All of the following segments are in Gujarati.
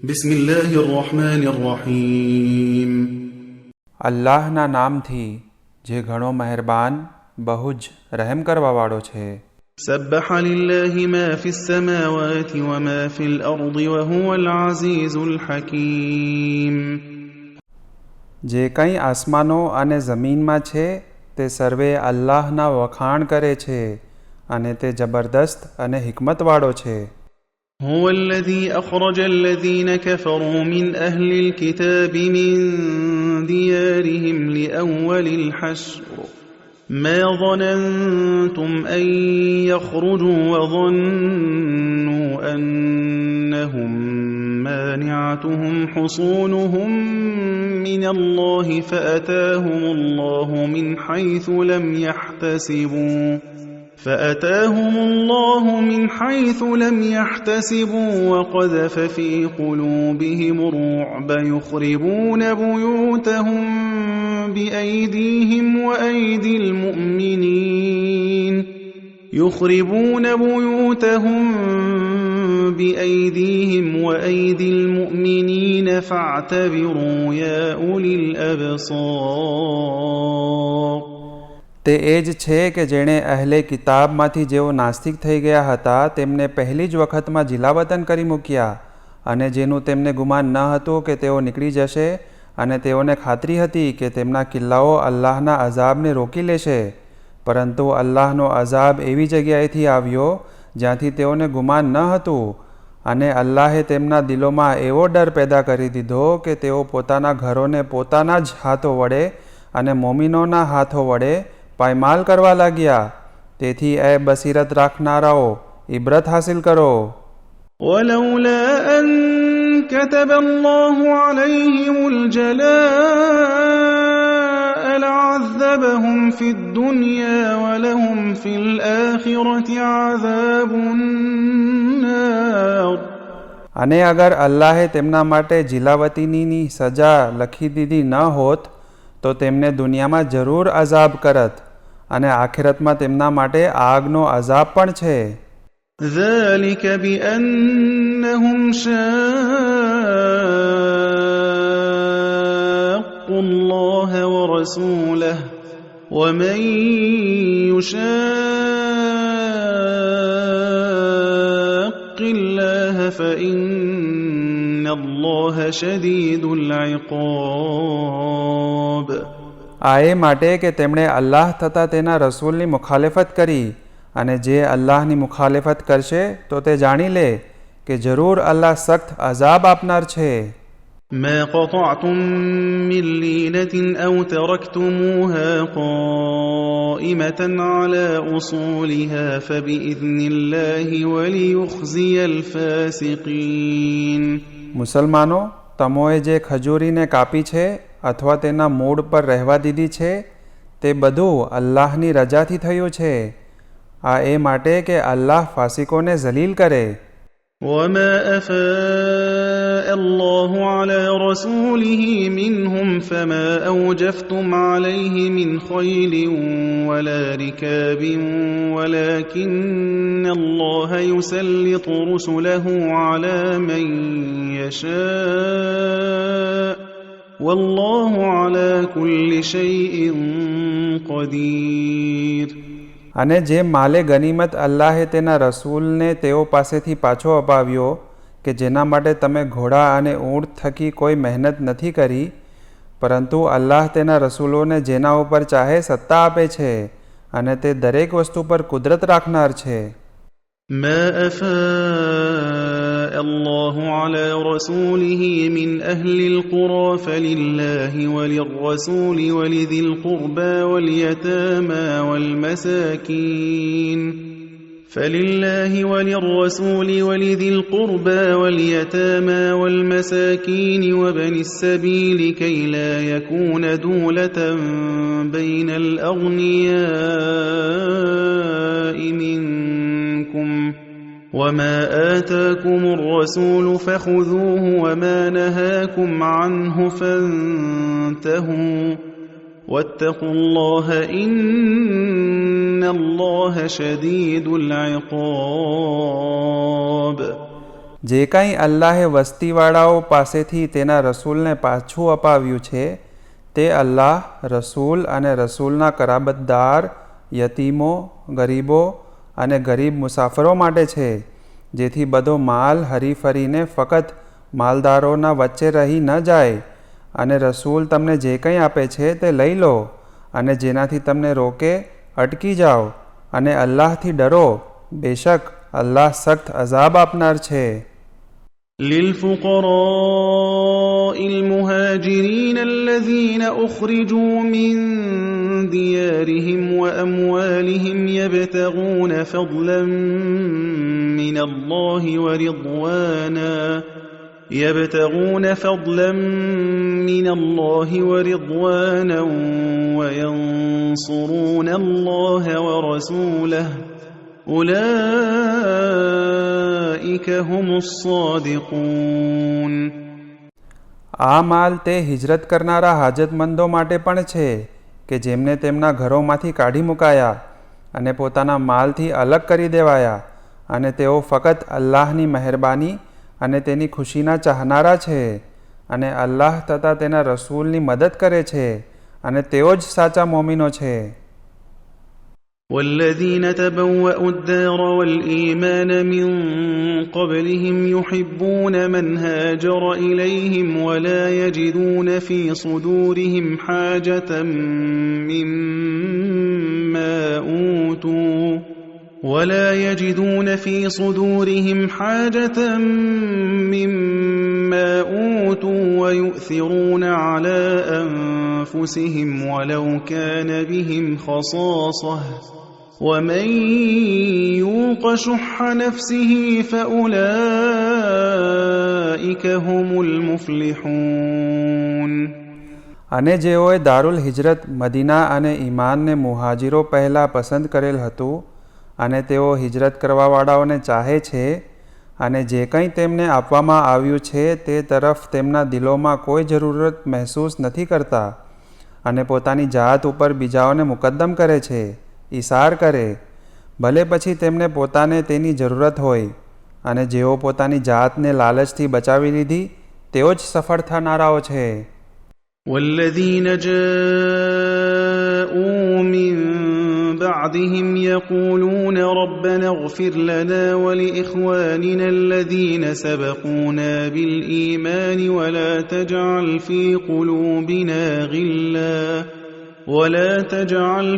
بسم الله الرحمن الرحيم અલ્લાહના નામથી જે ઘણો મહેરબાન બહુ જ રહેમ કરવાવાળો છે. سبح لله ما في السماوات وما في الأرض وهو العزيز الحكيم જે કંઈ આસમાનો અને જમીનમાં છે તે સર્વે અલ્લાહના વખાણ કરે છે અને તે જબરદસ્ત અને હિકમતવાળો છે. هو الذي أخرج الذين كفروا من أهل الكتاب من ديارهم لأول الحشر ما ظننتم أن يخرجوا وظنوا أنهم مانعتهم حصونهم من الله فأتاهم الله من حيث لم يحتسبوا وقذف في قلوبهم الرعب يخربون بيوتهم بأيديهم وأيدي المؤمنين فاعتبروا يا أولي الأبصار તે એ જ છે કે જેણે અહેલે કિતાબમાંથી જેઓ નાસ્તિક થઈ ગયા હતા તેમને પહેલી જ વખતમાં જિલાવતન કરી મૂક્યા અને જેનું તેમને ગુમાન ન હતું કે તેઓ નીકળી જશે અને તેઓને ખાતરી હતી કે તેમના કિલ્લાઓ અલ્લાહના અઝાબને રોકી લેશે, પરંતુ અલ્લાહનો અઝાબ એવી જગ્યાએથી આવ્યો જ્યાંથી તેઓને ગુમાન ન હતું અને અલ્લાહે તેમના દિલોમાં એવો ડર પેદા કરી દીધો કે તેઓ પોતાના ઘરોને પોતાના જ હાથો વડે અને મોમિનોના હાથો વડે પાયમાલ કરવા લાગ્યા. તેથી એ બસીરત રાખનારાઓ ઇબ્રત હાસિલ કરો. ولولا أن كتب الله عليهم الجلاء لعذبهم في الدنيا ولهم في الآخرة عذاب النار અને અગર અલ્લાહે તેમના માટે જિલાવતીની સજા લખી દીધી ન હોત તો તેમને દુનિયામાં જરૂર અઝાબ કરત અને આખિરતમાં તેમના માટે આગનો અઝાબ પણ છે. ذلك بأنهم شاقوا الله ورسوله ومن يشاق الله فإن الله شديد العقاب આ એ માટે કે તેમણે અલ્લાહ તથા તેના રસૂલની મુખાલેફત કરી અને જે અલ્લાહની મુખાલેફત કરશે તો તે જાણી લે કે જરૂર અલ્લાહ સખ્ત અઝાબ આપનાર છે. ما قطعتم من لينة أو تركتموها قائمة على أصولها فبإذن الله وليخزي الفاسقين મુસલમાનો, તમોએ જે ખજૂરીને કાપી છે અથવા તેના મૂળ પર રહેવા દીધી છે તે બધું અલ્લાહની રજાથી થયું છે. આ એ માટે કે અલ્લાહ ફાસિકોને ઝલીલ કરે. وما أفاء الله على رسوله منهم فما أوجفتم عليه من خيل ولا ركاب ولكن الله يسلط رسله على من يشاء والله على كل شيء قدير અને જે માલે ગનીમત અલ્લાહે તેના રસૂલને તેઓ પાસેથી પાછો અપાવ્યો કે જેના માટે તમે ઘોડા અને ઊંટ થકી કોઈ મહેનત નથી કરી, પરંતુ અલ્લાહ તેના રસૂલોને જેના ઉપર ચાહે સત્તા આપે છે અને તે દરેક વસ્તુ પર કુદરત રાખનાર છે. ما أفاء الله على رسوله من أهل القرى فلله وللرسول ولذي القربى واليتامى والمساكين فلله وللرسول ولذي القربى واليتامى والمساكين وبن السبيل كي لا يكون دولة بين الأغنياء منكم وما آتاكم الرسول فخذوه وما نهاكم عنه فانتهوا واتقوا الله إن الله شديد العقاب જે કાંઈ અલ્લાહે વસ્તીવાળાઓ પાસેથી તેના રસૂલને પાછું અપાવ્યું છે તે અલ્લાહ, રસૂલ અને રસૂલના કરાબતદાર, યતીમો, ગરીબો અને ગરીબ મુસાફરો માટે છે, જેથી બધો માલ હરીફરીને ફક્ત માલદારોના વચ્ચે રહી ન જાય. અને રસૂલ તમને જે કંઈ આપે છે તે લઈ લો, અને જેનાથી તમને રોકે અટકી જાઓ, અને અલ્લાહથી ડરો. બેશક અલ્લાહ સખ્ત અઝાબ આપનાર છે. للفقراء المهاجرين الذين أخرجوا من ديارهم وأموالهم يبتغون فضلا من الله ورضوانا وينصرون الله ورسوله أولئك هم الصادقون. આ માલ તે હિજરત કરનારા હાજતમંદો માટે પણ છે કે જેમને તેમના ઘરોમાંથી કાઢી મુકાયા અને પોતાના માલથી અલગ કરી દેવાયા, અને તેઓ ફક્ત અલ્લાહની મહેરબાની અને તેની ખુશીના ચાહનારા છે, અને અલ્લાહ તથા તેના રસૂલની મદદ કરે છે, અને તેઓ જ સાચા મોમિનો છે. والذين تبوأوا الدار والإيمان من قبلهم يحبون من هاجر إليهم ولا يجدون في صدورهم حاجة مما أوتوا ويؤثرون على أنفسهم ولو كان بهم خصاصة ومن يوق شح نفسه فأولئك هم المفلحون. અને જેઓએ દારુલ હિજરત મદીના અને ઈમાનને મુહાજિરો પહેલાં પસંદ કરેલ હતું, અને તેઓ હિજરત કરવાવાળાઓને ચાહે છે, અને જે કંઈ તેમને આપવામાં આવ્યું છે તે તરફ તેમના દિલોમાં કોઈ જરૂરત મહેસૂસ નથી કરતા, અને પોતાની જાત ઉપર બીજાઓને મુકદ્દમ કરે છે, ઈસાર કરે, ભલે પછી તેમને પોતાને તેની જરૂરત હોય. અને જેઓ પોતાની જાતને લાલચથી બચાવી લીધી તેઓ જ સફળ થનારાઓ છે. والذين جاءوا من بعدهم يقولون ربنا اغفر لنا ولإخواننا الذين سبقونا بالإيمان ولا تجعل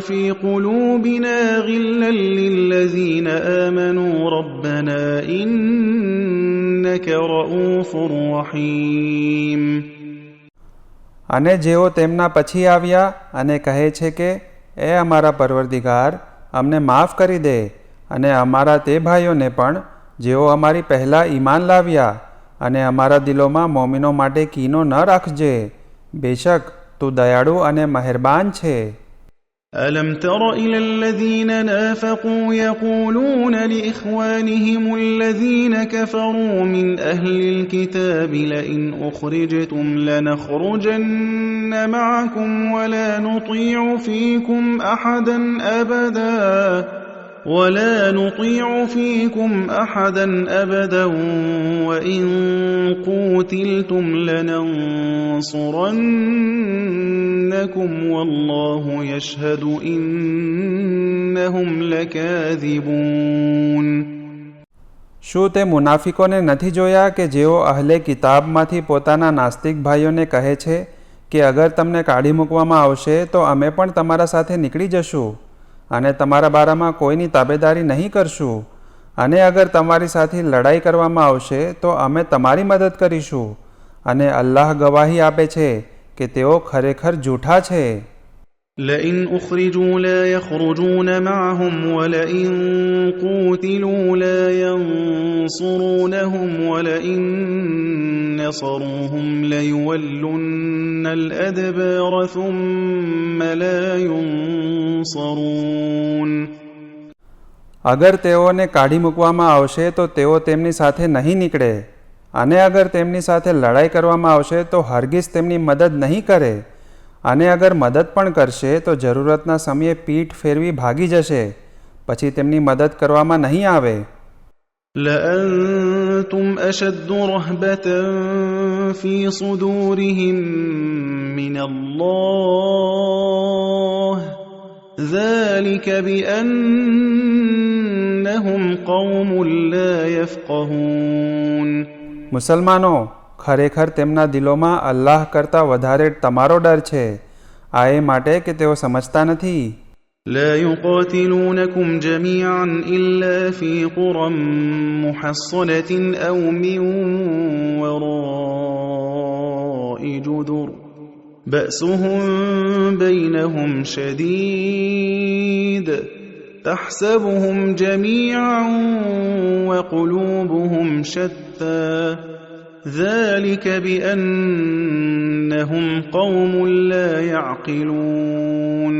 في قلوبنا غلا للذين آمنوا ربنا إنك رؤوف رحيم. અને જેઓ તેમના પછી આવ્યા અને કહે છે કે એ અમારા પરવરદિગાર, અમને માફ કરી દે, અને અમારા તે ભાઈઓને પણ જેઓ અમારી પહેલાં ઈમાન લાવ્યા, અને અમારા દિલોમાં મોમિનો માટે કીનો ન રાખજે. બેશક તું દયાળુ અને મહેરબાન છે. ألم تر إلى الذين نافقوا يقولون لإخوانهم الذين كفروا من أهل الكتاب لئن أخرجتم لنخرجن معكم ولا نطيع فيكم أحدا أبدا وإن قوتلتم لننصرنكم والله يشهد إنهم لكاذبون. શું તે મુનાફિકોને નથી જોયા કે જેઓ અહલે કિતાબમાંથી પોતાના નાસ્તિક ભાઈઓને કહે છે કે અગર તમને કાઢી મૂકવામાં આવશે તો અમે પણ તમારા સાથે નીકળી જશું, અને તમારા બારામાં કોઈની તાબેદારી નહીં કરશું, અને અગર તમારી સાથે લડાઈ કરવામાં આવશે તો અમે તમારી મદદ કરીશું, અને અલ્લાહ ગવાહી આપે છે કે તેઓ ખરેખર જૂઠા છે. لئن أخرجوا لا يخرجون معهم ولئن قوتلوا لا ينصرونهم ولئن نصروهم ليولن الأدبار ثم لا ينصرون. અગર તેઓને કાઢી મૂકવામાં આવશે તો તેઓ તેમની સાથે નહીં નીકળે, અને અગર તેમની સાથે લડાઈ કરવામાં આવશે તો હરગિઝ તેમની મદદ નહીં કરે, અને અગર મદદ પણ કરશે તો જરૂરતના સમયે પીઠ ફેરવી ભાગી જશે, પછી તેમની મદદ કરવામાં નહીં આવે. لأنتم أشد رهبة في صدورهم من الله ذلك بأنهم قوم لا يفقهون. મુસલમાનો, ખરેખર તેમના દિલોમાં અલ્લાહ કરતાં વધારે તમારો ડર છે. આ એ માટે કે તેઓ સમજતા નથી. لا يقاتلونكم جميعا إلا في قرى محصنة أو من وراء جدر بأسهم بينهم شديد تحسبهم جميعا وقلوبهم شتى ذلك بأنهم قوم لا يعقلون.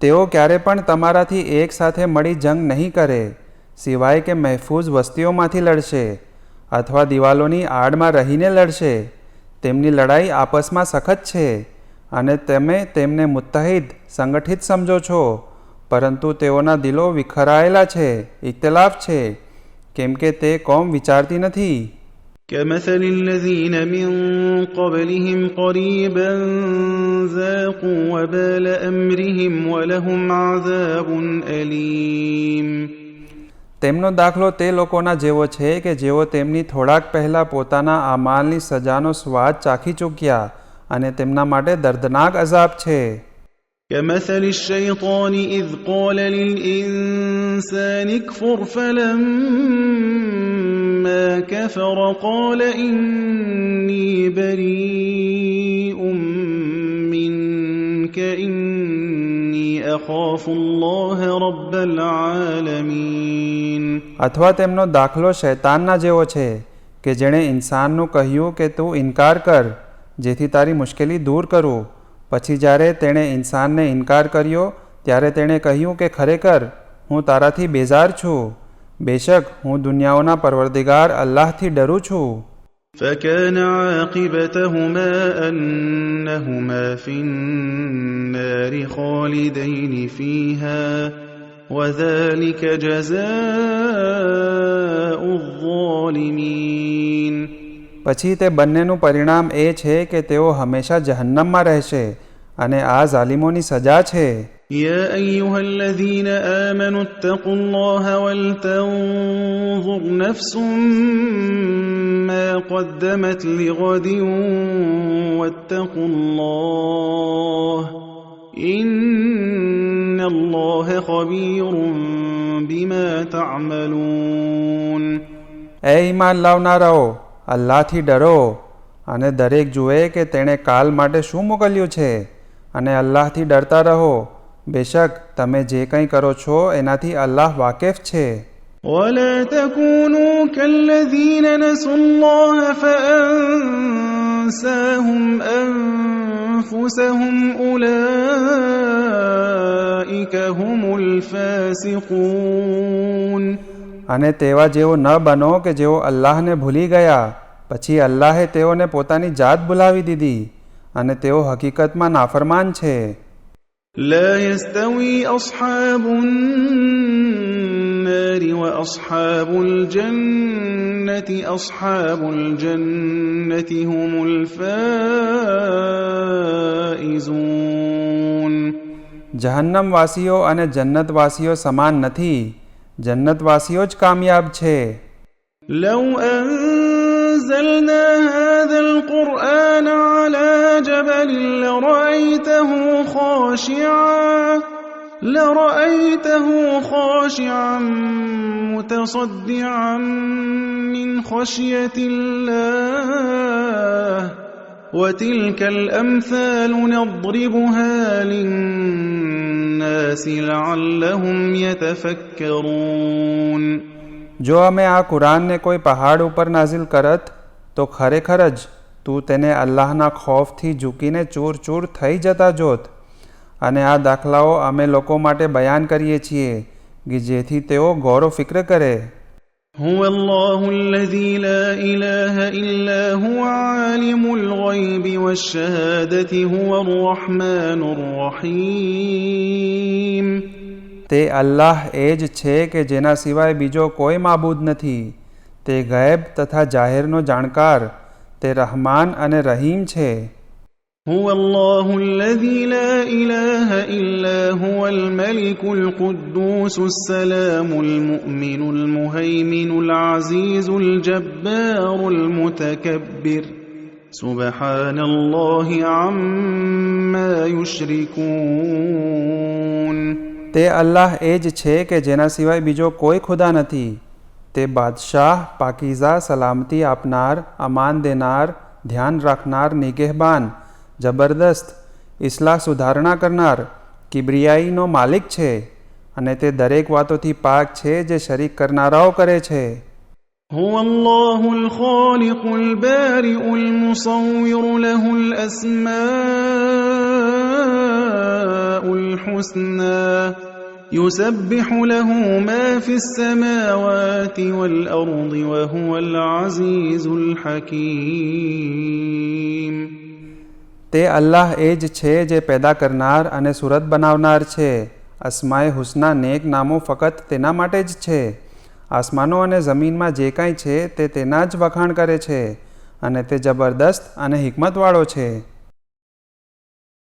તેઓ ક્યારે પણ તમારાથી એક સાથે મળી જંગ નહીં કરે, સિવાય કે મહેફૂઝ વસ્તીઓમાંથી લડશે અથવા દિવાલોની આડમાં રહીને લડશે. તેમની લડાઈ આપસમાં સખત છે અને તમે તેમને મુત્તહિદ સંગઠિત સમજો છો, પરંતુ તેઓના દિલો વિખરાયેલા છે, ઇખ્તલાફ છે, કેમ કે તે કોમ વિચારતી નથી. كمثل الذين من قبلهم قريبا ذاقوا وبال أمرهم ولهم عذاب أليم. તેમનો દાખલો તે લોકોના જેવો છે કે જેઓ તેમની થોડાક પહેલાં પોતાના અમાલની સજાનો સ્વાદ ચાખી ચૂક્યા અને તેમના માટે દર્દનાક અઝાબ છે. كمثل الشيطان إذ قال للإنسان اكفر فلما كفر قال إني بريء منك إني أخاف الله رب العالمين. અથવા તેમનો દાખલો શૈતાનના જેવો છે કે જેણે ઇન્સાનનું કહ્યું કે તું ઇનકાર કર જેથી તારી મુશ્કેલી દૂર કરું. પછી જ્યારે તેણે ઇન્સાનને ઇનકાર કર્યો ત્યારે તેણે કહ્યું કે ખરેખર હું તારાથી બેઝાર છું. બેશક હું દુનિયાઓના પરવરદિગાર અલ્લાહથી ડરું છું. فكان عاقبتهما أنهما في النار خالدين فيها وذلك جزاء الظالمين. પછી તે બંનેનું પરિણામ એ છે કે તેઓ હંમેશા જહન્નમમાં રહેશે અને આ ઝાલિમોની સજા છે. يا أيها الذين آمنوا اتقوا الله ولتنظر نفس ما قدمت لغد واتقوا الله إن الله خبير بما تعملون. એ ઈમાન લાવનારાઓ, અલ્લાહથી ડરો અને દરેક જુએ કે તેણે કાલ માટે શું મોકલ્યું છે અને અલ્લાહથી ડરતા રહો. બેશક તમે જે કંઈ કરો છો એનાથી અલ્લાહ વાકેફ છે. ولا تكونوا كالذين نسوا الله فأنساهم أنفسهم أولئك هم الفاسقون. અને તેવા જેવો ન બનો કે જેઓ અલ્લાહને ભૂલી ગયા પછી અલ્લાહે તેઓને પોતાની જાત ભૂલાવી દીધી અને તેઓ હકીકતમાં નાફરમાન છે. لا يستوي أصحاب النار وأصحاب الجنة أصحاب الجنة هم الفائزون. જહન્નમવાસીઓ અને જન્નતવાસીઓ સમાન નથી, જન્નતવાસીઓ જ કામયાબ છે. لو أنزلنا هذا القرآن على جبل لرأيته خاشعا متصدعا من خشية الله وتلك الأمثال نضربها للناس لعلهم يتفكرون. જો અમે આ કુરાનને કોઈ પહાડ ઉપર નાઝિલ કરત તો ખરેખર જ તું તેને અલ્લાહના ખૌફથી ઝૂકીને ચૂર ચૂર થઈ જતા જોત. અને આ દાખલાઓ અમે લોકો માટે બયાન કરીએ છીએ કે જેથી તેઓ ગૌર ફિક્ર કરે. هو الله الذي لا إله إلا هو عالم الغيب والشهادة هو الرحمن الرحيم. તે અલ્લાહ એ જ છે કે જેના સિવાય બીજો કોઈ માબૂદ નથી. તે ગૈબ તથા જાહેરનો જાણકાર. તે રહમાન અને રહીમ છે. هو الله الذي لا إله إلا هو الملك القدوس السلام المؤمن المهيمن العزيز الجبار المتكبر سبحان الله عما يشركون. તે અલ્લાહ એ જ છે કે જેના સિવાય બીજો કોઈ ખુદા નથી. તે બાદશાહ, પાકીઝા, સલામતી આપનાર, અમાન દેનાર, ધ્યાન રાખનાર, નિગહેબાન, જબરદસ્ત, ઇસ્લાહ સુધારણા કરનાર, કિબ્રિયાઈનો માલિક છે. અને તે દરેક વાતોથી પાક છે જે શરીક કરનારાઓ કરે છે. هو الله الخالق البارئ المصور له الأسماء الحسنى يسبح له ما في السماوات والأرض وهو العزيز الحكيم. તે અલ્લાહ એ જ છે જે પેદા કરનાર અને સુરત બનાવનાર છે. અસ્માએ હુસ્ના નેક નામો ફક્ત તેના માટે જ છે. આસમાનો અને જમીનમાં જે કાંઈ છે તે તેના જ વખાણ કરે છે અને તે જબરદસ્ત અને હિકમતવાળો છે.